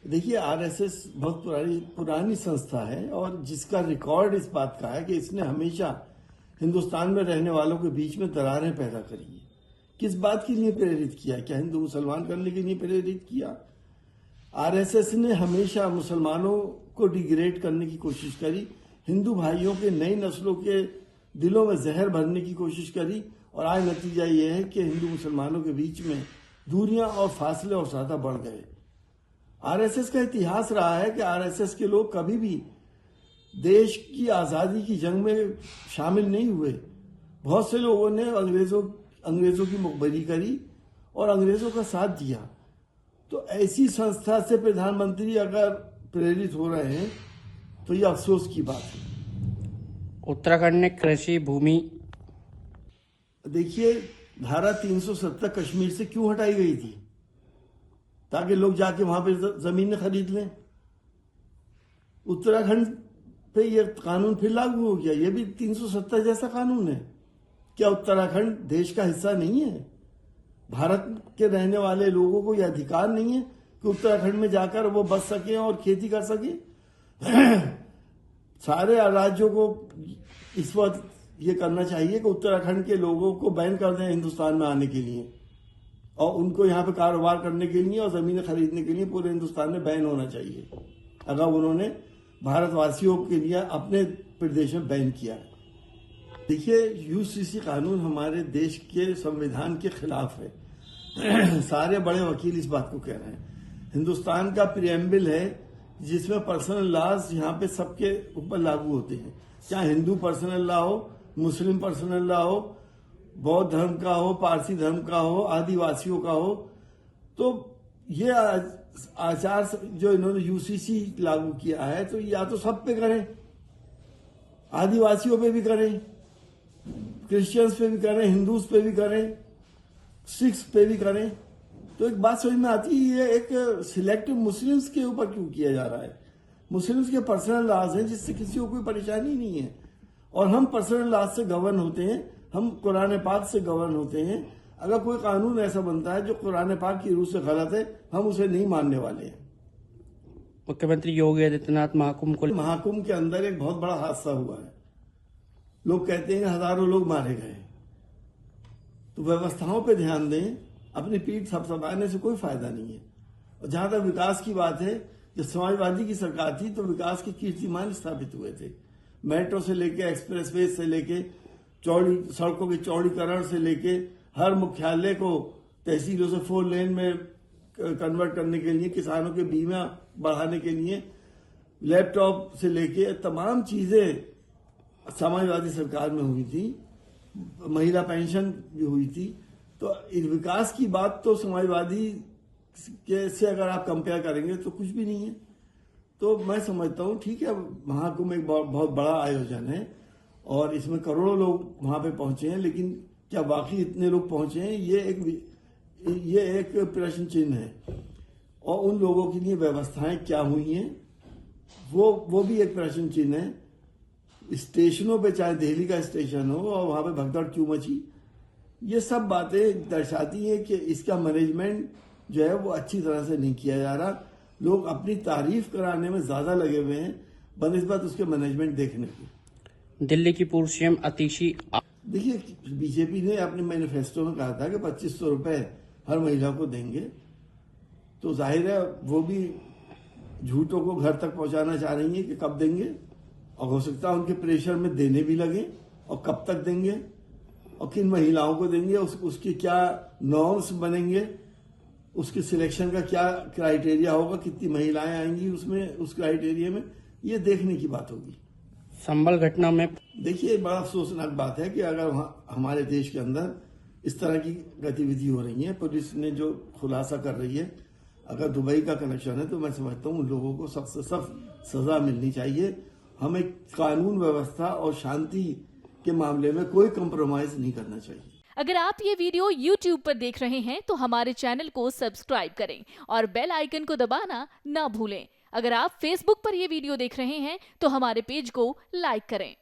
देखिए, आरएसएस बहुत पुरानी संस्था है और जिसका रिकॉर्ड इस बात का है कि इसने हमेशा हिंदुस्तान में रहने वालों के बीच में दरारें पैदा करी है। किस बात के लिए प्रेरित किया? क्या हिंदू मुसलमान करने के लिए प्रेरित किया? आरएसएस ने हमेशा मुसलमानों को डिग्रेड करने की कोशिश करी, हिंदू भाइयों के नई नस्लों के दिलों में जहर भरने की कोशिश करी और आज नतीजा ये है कि हिंदू मुसलमानों के बीच में दूरियां और फासले और ज्यादा बढ़ गए। आरएसएस का इतिहास रहा है कि आरएसएस के लोग कभी भी देश की आजादी की जंग में शामिल नहीं हुए। बहुत से लोगों ने अंग्रेजों की मुखबरी करी और अंग्रेजों का साथ दिया। तो ऐसी संस्था से प्रधानमंत्री अगर प्रेरित हो रहे हैं तो ये अफसोस की बात है। उत्तराखंड ने कृषि भूमि, देखिए, धारा 370 कश्मीर से क्यों हटाई गई थी? ताकि लोग जाके वहां पे जमीन खरीद लें। उत्तराखंड पे ये कानून फिर लागू हो गया। ये भी 370 जैसा कानून है। क्या उत्तराखंड देश का हिस्सा नहीं है? भारत के रहने वाले लोगों को यह अधिकार नहीं है कि उत्तराखंड में जाकर वो बस सके और खेती कर सके? सारे राज्यों को इस वक्त ये करना चाहिए कि उत्तराखंड के लोगों को बैन कर दें हिंदुस्तान में आने के लिए और उनको यहाँ पे कारोबार करने के लिए और जमीनें खरीदने के लिए पूरे हिंदुस्तान में बैन होना चाहिए, अगर उन्होंने भारतवासियों के लिए अपने प्रदेश में बैन किया है। देखिए, यूसीसी कानून हमारे देश के संविधान के खिलाफ है। सारे बड़े वकील इस बात को कह रहे हैं। हिंदुस्तान का प्रियम्बल है जिसमें पर्सनल लॉज यहाँ पे सबके ऊपर लागू होते हैं, चाहे हिंदू पर्सनल लॉ हो, मुस्लिम पर्सनल लॉ हो, बौद्ध धर्म का हो, पारसी धर्म का हो, आदिवासियों का हो। तो ये आचार जो इन्होंने यूसीसी लागू किया है तो या तो सब पे करें, आदिवासियों पे भी करें, क्रिश्चियंस पे भी करें, हिंदूज पे भी करें, सिख्स पे भी करें। तो एक बात समझ में आती है, ये एक सिलेक्टिव मुस्लिम्स के ऊपर क्यों किया जा रहा है? मुस्लिम्स के पर्सनल लॉज हैं जिससे किसी को कोई परेशानी नहीं है और हम पर्सनल लॉज से गवर्न होते हैं, हम कुरान पाक से गवर्न होते हैं। अगर कोई कानून ऐसा बनता है जो कुरान पाक की रूह से गलत है, हम उसे नहीं मानने वाले हैं। मुख्यमंत्री योगी आदित्यनाथ महाकुंभ के अंदर एक बहुत बड़ा हादसा हुआ है। लोग कहते हैं हजारों लोग मारे गए। तो व्यवस्थाओं पे ध्यान दें, अपनी पीठ थपथपाने से कोई फायदा नहीं है। और जहां तक विकास की बात है, जब समाजवादी की सरकार थी तो विकास के कीर्तिमान स्थापित हुए थे। मेट्रो से लेके एक्सप्रेसवे से लेके चौड़ी सड़कों के चौड़ीकरण से लेके हर मुख्यालय को तहसीलों से 4 लेन में कन्वर्ट करने के लिए, किसानों के बीमा बढ़ाने के लिए, लैपटॉप से लेके तमाम चीजें समाजवादी सरकार में हुई थी। महिला पेंशन भी हुई थी। तो इस विकास की बात तो समाजवादी के से अगर आप कंपेयर करेंगे तो कुछ भी नहीं है। तो मैं समझता हूँ ठीक है, महाकुंभ एक बहुत बड़ा आयोजन है और इसमें करोड़ों लोग वहां पे पहुंचे हैं, लेकिन क्या वाकई इतने लोग पहुंचे हैं, ये एक प्रश्न चिन्ह है। और उन लोगों के लिए व्यवस्थाएं क्या हुई हैं वो भी एक प्रश्न चिन्ह है। स्टेशनों पे, चाहे दिल्ली का स्टेशन हो, और वहां पे भगदड़ क्यों मची, ये सब बातें दर्शाती हैं कि इसका मैनेजमेंट जो है वो अच्छी तरह से नहीं किया जा रहा। लोग अपनी तारीफ कराने में ज्यादा लगे हुए हैं बनिस्बत उसके मैनेजमेंट देखने की। दिल्ली की पूर्व सीएम आतिशी, देखिए, बीजेपी ने अपने मैनिफेस्टो में कहा था कि 2500 रुपए हर महिला को देंगे। तो जाहिर है वो भी झूठों को घर तक पहुंचाना चाह रही है कि कब देंगे, और हो सकता है उनके प्रेशर में देने भी लगे, और कब तक देंगे और किन महिलाओं को देंगे, उसके क्या नॉर्म्स बनेंगे, उसके सिलेक्शन का क्या क्राइटेरिया होगा, कितनी महिलाएं आएंगी उसमें, उस क्राइटेरिया में, ये देखने की बात होगी। संभल घटना में देखिए, बड़ा अफसोसनाक बात है कि अगर हमारे देश के अंदर इस तरह की गतिविधि हो रही है, पुलिस ने जो खुलासा कर रही है, अगर दुबई का कनेक्शन है तो मैं समझता हूँ उन लोगों को सख्त से सख्त सजा मिलनी चाहिए। हमें कानून व्यवस्था और शांति के मामले में कोई कंप्रोमाइज नहीं करना चाहिए। अगर आप ये वीडियो YouTube पर देख रहे हैं तो हमारे चैनल को सब्सक्राइब करें और बेल आइकन को दबाना ना भूलें। अगर आप Facebook पर ये वीडियो देख रहे हैं तो हमारे पेज को लाइक करें।